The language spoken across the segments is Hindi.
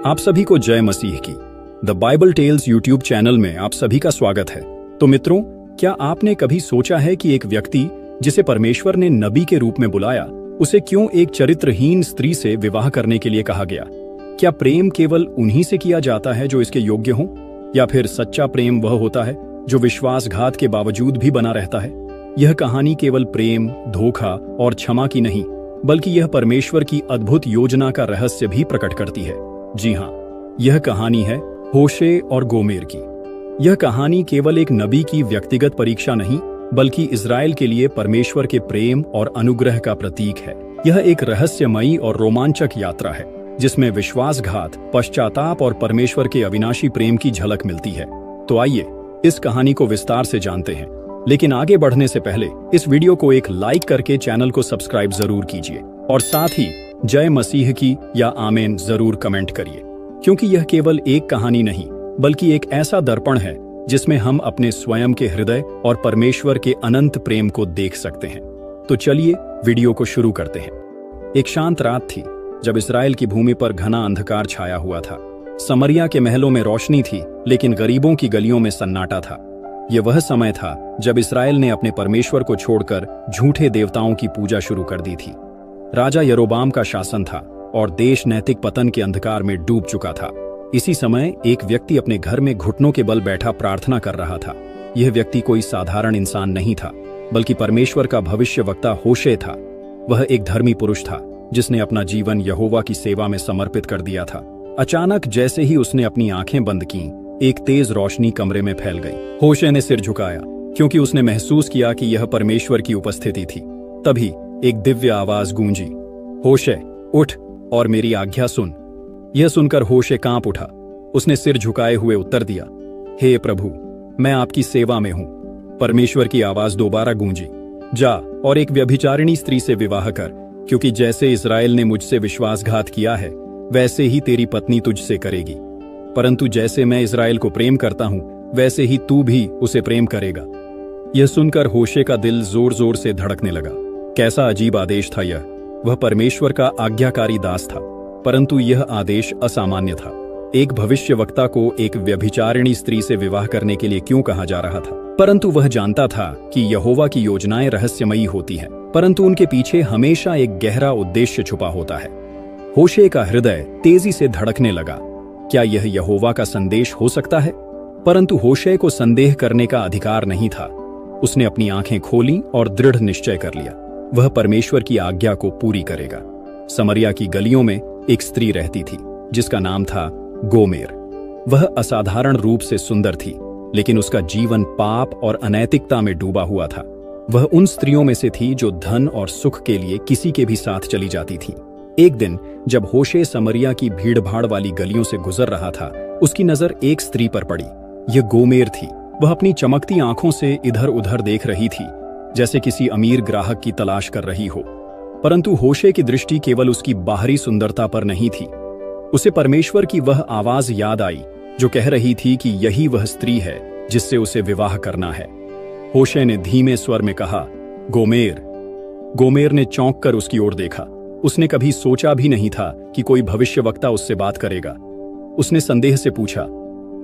आप सभी को जय मसीह की the Bible tells YouTube channel में आप सभी का स्वागत है। तो मित्रों, क्या आपने कभी सोचा है कि एक व्यक्ति जिसे परमेश्वर ने नबी के रूप में बुलाया, उसे क्यों एक चरित्रहीन स्त्री से विवाह करने के लिए कहा गया? क्या प्रेम केवल उन्हीं से किया जाता है जो इसके योग्य हों, या फिर सच्चा प्रेम वह होता है जो विश्वासघात के बावजूद भी बना रहता है? यह कहानी केवल प्रेम, धोखा और क्षमा की नहीं, बल्कि यह परमेश्वर की अद्भुत योजना का रहस्य भी प्रकट करती है। जी हाँ, यह कहानी है होशे और गोमेर की। यह कहानी केवल एक नबी की व्यक्तिगत परीक्षा नहीं, बल्कि इज़राइल के लिए परमेश्वर के प्रेम और अनुग्रह का प्रतीक है। यह एक रहस्यमयी और रोमांचक यात्रा है, जिसमें विश्वासघात, पश्चाताप और परमेश्वर के अविनाशी प्रेम की झलक मिलती है। तो आइए इस कहानी को विस्तार से जानते हैं। लेकिन आगे बढ़ने से पहले इस वीडियो को एक लाइक करके चैनल को सब्सक्राइब जरूर कीजिए, और साथ ही जय मसीह की या आमेन जरूर कमेंट करिए, क्योंकि यह केवल एक कहानी नहीं, बल्कि एक ऐसा दर्पण है जिसमें हम अपने स्वयं के हृदय और परमेश्वर के अनंत प्रेम को देख सकते हैं। तो चलिए वीडियो को शुरू करते हैं। एक शांत रात थी जब इस्राएल की भूमि पर घना अंधकार छाया हुआ था। समरिया के महलों में रोशनी थी, लेकिन गरीबों की गलियों में सन्नाटा था। यह वह समय था जब इस्राएल ने अपने परमेश्वर को छोड़कर झूठे देवताओं की पूजा शुरू कर दी थी। राजा यरोबाम का शासन था और देश नैतिक पतन के अंधकार में डूब चुका था। इसी समय एक व्यक्ति अपने घर में घुटनों के बल बैठा प्रार्थना कर रहा था। यह व्यक्ति कोई साधारण इंसान नहीं था, बल्कि परमेश्वर का भविष्यवक्ता होशे था। वह एक धर्मी पुरुष था जिसने अपना जीवन यहोवा की सेवा में समर्पित कर दिया था। अचानक जैसे ही उसने अपनी आंखें बंद की, एक तेज रोशनी कमरे में फैल गई। होशे ने सिर झुकाया, क्योंकि उसने महसूस किया कि यह परमेश्वर की उपस्थिति थी। तभी एक दिव्य आवाज गूंजी, होशे उठ और मेरी आज्ञा सुन। यह सुनकर होशे कांप उठा। उसने सिर झुकाए हुए उत्तर दिया, हे प्रभु, मैं आपकी सेवा में हूं। परमेश्वर की आवाज दोबारा गूंजी, जा और एक व्यभिचारिणी स्त्री से विवाह कर, क्योंकि जैसे इस्राएल ने मुझसे विश्वासघात किया है, वैसे ही तेरी पत्नी तुझसे करेगी। परंतु जैसे मैं इस्राएल को प्रेम करता हूं, वैसे ही तू भी उसे प्रेम करेगा। यह सुनकर होशे का दिल जोर जोर से धड़कने लगा। कैसा अजीब आदेश था यह! वह परमेश्वर का आज्ञाकारी दास था, परंतु यह आदेश असामान्य था। एक भविष्यवक्ता को एक व्यभिचारिणी स्त्री से विवाह करने के लिए क्यों कहा जा रहा था? परंतु वह जानता था कि यहोवा की योजनाएं रहस्यमयी होती हैं, परंतु उनके पीछे हमेशा एक गहरा उद्देश्य छुपा होता है। होशे का हृदय तेजी से धड़कने लगा। क्या यह यहोवा का संदेश हो सकता है? परंतु होशे को संदेह करने का अधिकार नहीं था। उसने अपनी आंखें खोली और दृढ़ निश्चय कर लिया, वह परमेश्वर की आज्ञा को पूरी करेगा। समरिया की गलियों में एक स्त्री रहती थी जिसका नाम था गोमेर। वह असाधारण रूप से सुंदर थी, लेकिन उसका जीवन पाप और अनैतिकता में डूबा हुआ था। वह उन स्त्रियों में से थी जो धन और सुख के लिए किसी के भी साथ चली जाती थी। एक दिन जब होशे समरिया की भीड़भाड़ वाली गलियों से गुजर रहा था, उसकी नजर एक स्त्री पर पड़ी। यह गोमेर थी। वह अपनी चमकती आंखों से इधर उधर देख रही थी, जैसे किसी अमीर ग्राहक की तलाश कर रही हो। परंतु होशे की दृष्टि केवल उसकी बाहरी सुंदरता पर नहीं थी। उसे परमेश्वर की वह आवाज याद आई जो कह रही थी कि यही वह स्त्री है जिससे उसे विवाह करना है। होशे ने धीमे स्वर में कहा, गोमेर। गोमेर ने चौंक कर उसकी ओर देखा। उसने कभी सोचा भी नहीं था कि कोई भविष्यवक्ता उससे बात करेगा। उसने संदेह से पूछा,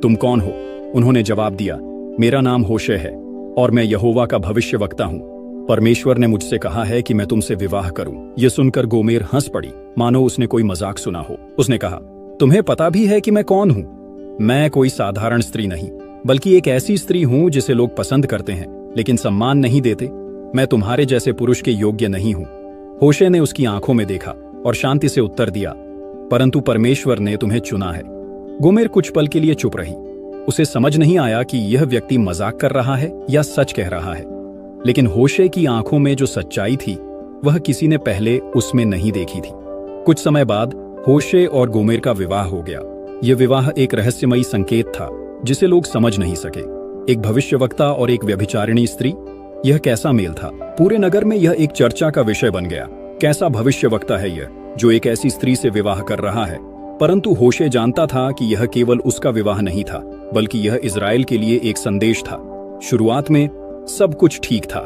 तुम कौन हो? उन्होंने जवाब दिया, मेरा नाम होशे है और मैं यहोवा का भविष्यवक्ता हूं। परमेश्वर ने मुझसे कहा है कि मैं तुमसे विवाह करूं। यह सुनकर गोमेर हंस पड़ी, मानो उसने कोई मजाक सुना हो। उसने कहा, तुम्हें पता भी है कि मैं कौन हूं? मैं कोई साधारण स्त्री नहीं, बल्कि एक ऐसी स्त्री हूं जिसे लोग पसंद करते हैं लेकिन सम्मान नहीं देते। मैं तुम्हारे जैसे पुरुष के योग्य नहीं हूं। होशे ने उसकी आंखों में देखा और शांति से उत्तर दिया, परंतु परमेश्वर ने तुम्हें चुना है। गोमेर कुछ पल के लिए चुप रही। उसे समझ नहीं आया कि यह व्यक्ति मजाक कर रहा है या सच कह रहा है, लेकिन होशे की आंखों में जो सच्चाई थी, वह किसी ने पहले उसमें नहीं देखी थी। कुछ समय बाद होशे और गोमेर का विवाह हो गया। यह विवाह एक रहस्यमयी संकेत था जिसे लोग समझ नहीं सके। एक भविष्यवक्ता और एक व्यभिचारिणी स्त्री, यह कैसा मेल था! पूरे नगर में यह एक चर्चा का विषय बन गया। कैसा भविष्यवक्ता है यह जो एक ऐसी स्त्री से विवाह कर रहा है? परंतु होशे जानता था कि यह केवल उसका विवाह नहीं था, बल्कि यह इज़राइल के लिए एक संदेश था। शुरुआत में सब कुछ ठीक था।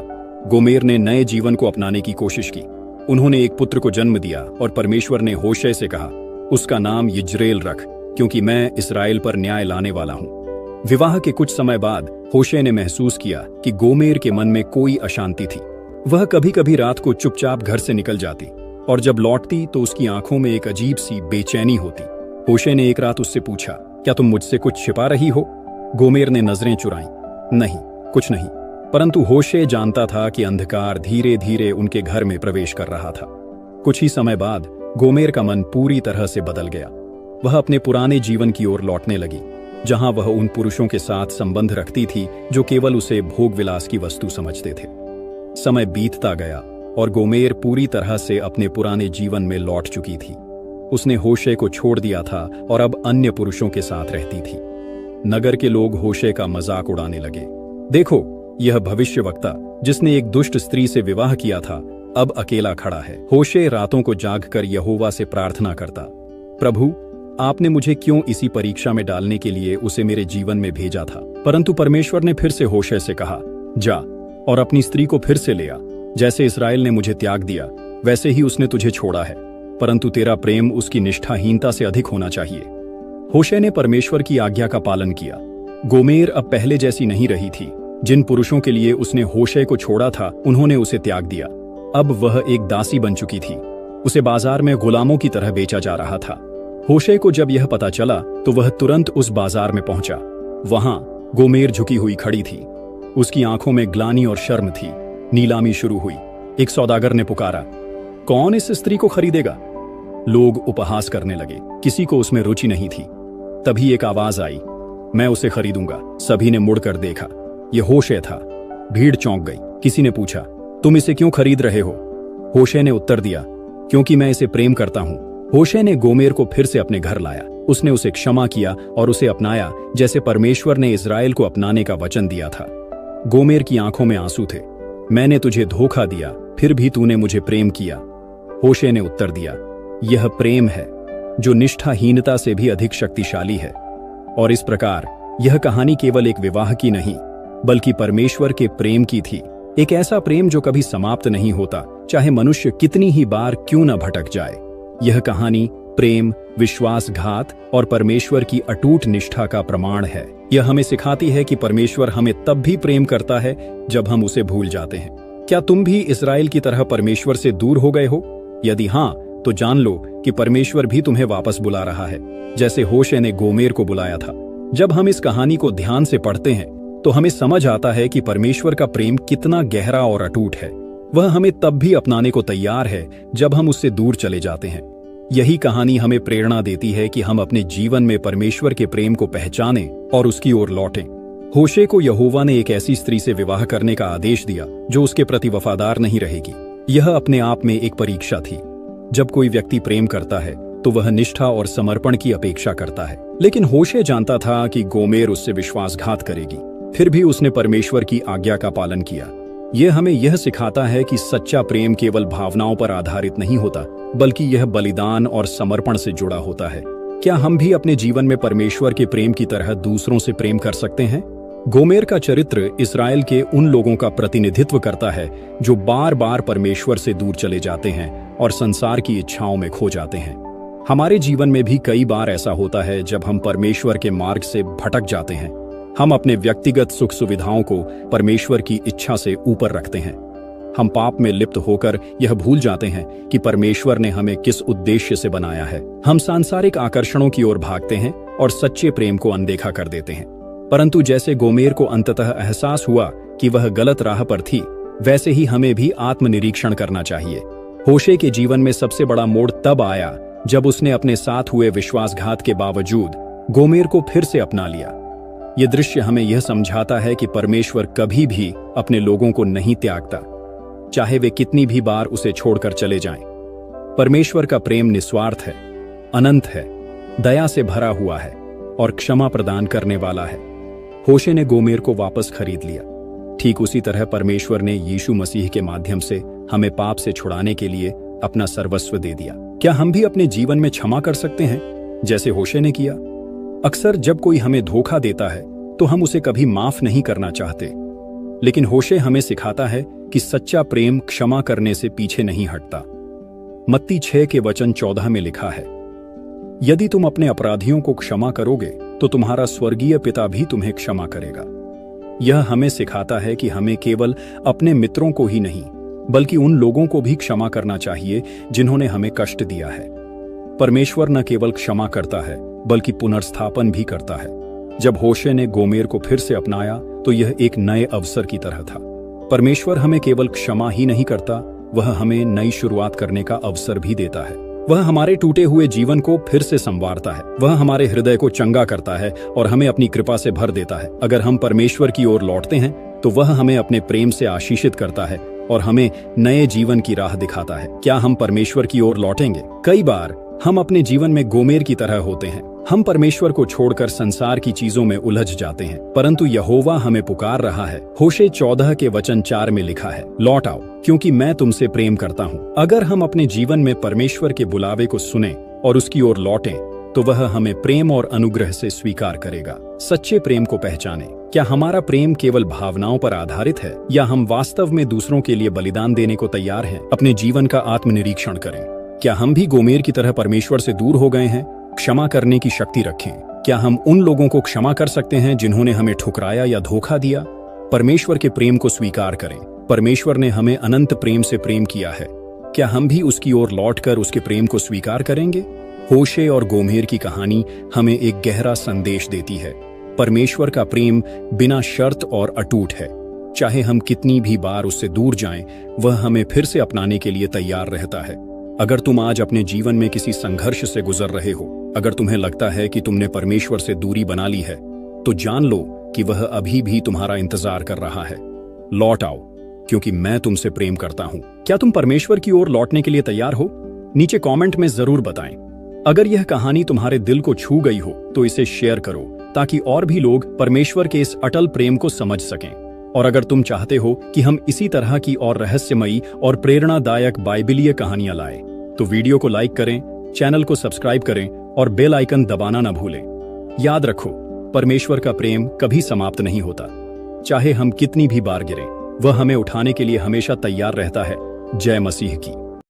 गोमेर ने नए जीवन को अपनाने की कोशिश की। उन्होंने एक पुत्र को जन्म दिया और परमेश्वर ने होशे से कहा, उसका नाम यिज्रेल रख, क्योंकि मैं इस्राएल पर न्याय लाने वाला हूं। विवाह के कुछ समय बाद होशे ने महसूस किया कि गोमेर के मन में कोई अशांति थी। वह कभी कभी रात को चुपचाप घर से निकल जाती और जब लौटती तो उसकी आंखों में एक अजीब सी बेचैनी होती। होशे ने एक रात उससे पूछा, क्या तुम मुझसे कुछ छिपा रही हो? गोमेर ने नजरें चुराई। नहीं, कुछ नहीं। परंतु होशे जानता था कि अंधकार धीरे धीरे उनके घर में प्रवेश कर रहा था। कुछ ही समय बाद गोमेर का मन पूरी तरह से बदल गया। वह अपने पुराने जीवन की ओर लौटने लगी, जहां वह उन पुरुषों के साथ संबंध रखती थी जो केवल उसे भोग विलास की वस्तु समझते थे। समय बीतता गया और गोमेर पूरी तरह से अपने पुराने जीवन में लौट चुकी थी। उसने होशे को छोड़ दिया था और अब अन्य पुरुषों के साथ रहती थी। नगर के लोग होशे का मजाक उड़ाने लगे। देखो, यह भविष्यवक्ता जिसने एक दुष्ट स्त्री से विवाह किया था अब अकेला खड़ा है। होशे रातों को जागकर यहोवा से प्रार्थना करता, प्रभु, आपने मुझे क्यों इसी परीक्षा में डालने के लिए उसे मेरे जीवन में भेजा था? परंतु परमेश्वर ने फिर से होशे से कहा, जा और अपनी स्त्री को फिर से ले आ। जैसे इस्राएल ने मुझे त्याग दिया वैसे ही उसने तुझे छोड़ा है, परंतु तेरा प्रेम उसकी निष्ठाहीनता से अधिक होना चाहिए। होशे ने परमेश्वर की आज्ञा का पालन किया। गोमेर अब पहले जैसी नहीं रही थी। जिन पुरुषों के लिए उसने होशे को छोड़ा था उन्होंने उसे त्याग दिया। अब वह एक दासी बन चुकी थी। उसे बाजार में गुलामों की तरह बेचा जा रहा था। होशे को जब यह पता चला तो वह तुरंत उस बाजार में पहुंचा। वहां गोमेर झुकी हुई खड़ी थी। उसकी आंखों में ग्लानि और शर्म थी। नीलामी शुरू हुई। एक सौदागर ने पुकारा, कौन इस स्त्री को खरीदेगा? लोग उपहास करने लगे। किसी को उसमें रुचि नहीं थी। तभी एक आवाज आई, मैं उसे खरीदूंगा। सभी ने मुड़कर देखा। यह होशे था। भीड़ चौंक गई। किसी ने पूछा, तुम इसे क्यों खरीद रहे हो? होशे ने उत्तर दिया, क्योंकि मैं इसे प्रेम करता हूं। होशे ने गोमेर को फिर से अपने घर लाया। उसने उसे क्षमा किया और उसे अपनाया जैसे परमेश्वर ने इस्राएल को अपनाने का वचन दिया था। गोमेर की आंखों में आंसू थे। मैंने तुझे धोखा दिया, फिर भी तूने मुझे प्रेम किया। होशे ने उत्तर दिया, यह प्रेम है जो निष्ठाहीनता से भी अधिक शक्तिशाली है। और इस प्रकार यह कहानी केवल एक विवाह की नहीं बल्कि परमेश्वर के प्रेम की थी। एक ऐसा प्रेम जो कभी समाप्त नहीं होता, चाहे मनुष्य कितनी ही बार क्यों न भटक जाए। यह कहानी प्रेम, विश्वासघात और परमेश्वर की अटूट निष्ठा का प्रमाण है। यह हमें सिखाती है कि परमेश्वर हमें तब भी प्रेम करता है जब हम उसे भूल जाते हैं। क्या तुम भी इस्राएल की तरह परमेश्वर से दूर हो गए हो? यदि हाँ, तो जान लो कि परमेश्वर भी तुम्हें वापस बुला रहा है, जैसे होशे ने गोमेर को बुलाया था। जब हम इस कहानी को ध्यान से पढ़ते हैं तो हमें समझ आता है कि परमेश्वर का प्रेम कितना गहरा और अटूट है। वह हमें तब भी अपनाने को तैयार है जब हम उससे दूर चले जाते हैं। यही कहानी हमें प्रेरणा देती है कि हम अपने जीवन में परमेश्वर के प्रेम को पहचानें और उसकी ओर लौटें। होशे को यहोवा ने एक ऐसी स्त्री से विवाह करने का आदेश दिया जो उसके प्रति वफादार नहीं रहेगी। यह अपने आप में एक परीक्षा थी। जब कोई व्यक्ति प्रेम करता है तो वह निष्ठा और समर्पण की अपेक्षा करता है। लेकिन होशे जानता था कि गोमेर उससे विश्वासघात करेगी। फिर भी उसने परमेश्वर की आज्ञा का पालन किया। यह हमें यह सिखाता है कि सच्चा प्रेम केवल भावनाओं पर आधारित नहीं होता, बल्कि यह बलिदान और समर्पण से जुड़ा होता है। क्या हम भी अपने जीवन में परमेश्वर के प्रेम की तरह दूसरों से प्रेम कर सकते हैं? गोमेर का चरित्र इस्राएल के उन लोगों का प्रतिनिधित्व करता है जो बार बार परमेश्वर से दूर चले जाते हैं और संसार की इच्छाओं में खो जाते हैं। हमारे जीवन में भी कई बार ऐसा होता है जब हम परमेश्वर के मार्ग से भटक जाते हैं। हम अपने व्यक्तिगत सुख सुविधाओं को परमेश्वर की इच्छा से ऊपर रखते हैं। हम पाप में लिप्त होकर यह भूल जाते हैं कि परमेश्वर ने हमें किस उद्देश्य से बनाया है। हम सांसारिक आकर्षणों की ओर भागते हैं और सच्चे प्रेम को अनदेखा कर देते हैं। परंतु जैसे गोमेर को अंततः एहसास हुआ कि वह गलत राह पर थी, वैसे ही हमें भी आत्मनिरीक्षण करना चाहिए। होशे के जीवन में सबसे बड़ा मोड़ तब आया जब उसने अपने साथ हुए विश्वासघात के बावजूद गोमेर को फिर से अपना लिया। यह दृश्य हमें यह समझाता है कि परमेश्वर कभी भी अपने लोगों को नहीं त्यागता, चाहे वे कितनी भी बार उसे छोड़कर चले जाएं। परमेश्वर का प्रेम निस्वार्थ है, अनंत है, दया से भरा हुआ है और क्षमा प्रदान करने वाला है। होशे ने गोमेर को वापस खरीद लिया। ठीक उसी तरह परमेश्वर ने यीशु मसीह के माध्यम से हमें पाप से छुड़ाने के लिए अपना सर्वस्व दे दिया। क्या हम भी अपने जीवन में क्षमा कर सकते हैं जैसे होशे ने किया? अक्सर जब कोई हमें धोखा देता है तो हम उसे कभी माफ नहीं करना चाहते, लेकिन होशे हमें सिखाता है कि सच्चा प्रेम क्षमा करने से पीछे नहीं हटता। मत्ती 6 के वचन 14 में लिखा है, यदि तुम अपने अपराधियों को क्षमा करोगे तो तुम्हारा स्वर्गीय पिता भी तुम्हें क्षमा करेगा। यह हमें सिखाता है कि हमें केवल अपने मित्रों को ही नहीं बल्कि उन लोगों को भी क्षमा करना चाहिए जिन्होंने हमें कष्ट दिया है। परमेश्वर न केवल क्षमा करता है बल्कि पुनर्स्थापन भी करता है। जब होशे ने गोमेर को फिर से अपनाया तो यह एक नए अवसर की तरह था। परमेश्वर हमें केवल क्षमा ही नहीं करता, वह हमें नई शुरुआत करने का अवसर भी देता है। वह हमारे टूटे हुए जीवन को फिर से संवारता है, वह हमारे हृदय को चंगा करता है और हमें अपनी कृपा से भर देता है। अगर हम परमेश्वर की ओर लौटते हैं तो वह हमें अपने प्रेम से आशीषित करता है और हमें नए जीवन की राह दिखाता है। क्या हम परमेश्वर की ओर लौटेंगे? कई बार हम अपने जीवन में गोमेर की तरह होते हैं। हम परमेश्वर को छोड़कर संसार की चीजों में उलझ जाते हैं, परंतु यहोवा हमें पुकार रहा है। होशे 14 के वचन 4 में लिखा है, लौट आओ क्योंकि मैं तुमसे प्रेम करता हूँ। अगर हम अपने जीवन में परमेश्वर के बुलावे को सुने और उसकी ओर लौटें तो वह हमें प्रेम और अनुग्रह से स्वीकार करेगा। सच्चे प्रेम को पहचानें। क्या हमारा प्रेम केवल भावनाओं पर आधारित है या हम वास्तव में दूसरों के लिए बलिदान देने को तैयार हैं? अपने जीवन का आत्मनिरीक्षण करें। क्या हम भी गोमेर की तरह परमेश्वर से दूर हो गए हैं? क्षमा करने की शक्ति रखें। क्या हम उन लोगों को क्षमा कर सकते हैं जिन्होंने हमें ठुकराया या धोखा दिया? परमेश्वर के प्रेम को स्वीकार करें। परमेश्वर ने हमें अनंत प्रेम से प्रेम किया है। क्या हम भी उसकी ओर लौटकर उसके प्रेम को स्वीकार करेंगे? होशे और गोमेर की कहानी हमें एक गहरा संदेश देती है। परमेश्वर का प्रेम बिना शर्त और अटूट है। चाहे हम कितनी भी बार उससे दूर जाएं, वह हमें फिर से अपनाने के लिए तैयार रहता है। अगर तुम आज अपने जीवन में किसी संघर्ष से गुजर रहे हो, अगर तुम्हें लगता है कि तुमने परमेश्वर से दूरी बना ली है, तो जान लो कि वह अभी भी तुम्हारा इंतजार कर रहा है। लौट आओ क्योंकि मैं तुमसे प्रेम करता हूं। क्या तुम परमेश्वर की ओर लौटने के लिए तैयार हो? नीचे कमेंट में जरूर बताएं। अगर यह कहानी तुम्हारे दिल को छू गई हो तो इसे शेयर करो ताकि और भी लोग परमेश्वर के इस अटल प्रेम को समझ सकें। और अगर तुम चाहते हो कि हम इसी तरह की और रहस्यमयी और प्रेरणादायक बाइबिलीय कहानियां लाएं, तो वीडियो को लाइक करें, चैनल को सब्सक्राइब करें और बेल आइकन दबाना न भूलें। याद रखो, परमेश्वर का प्रेम कभी समाप्त नहीं होता। चाहे हम कितनी भी बार गिरें, वह हमें उठाने के लिए हमेशा तैयार रहता है। जय मसीह की।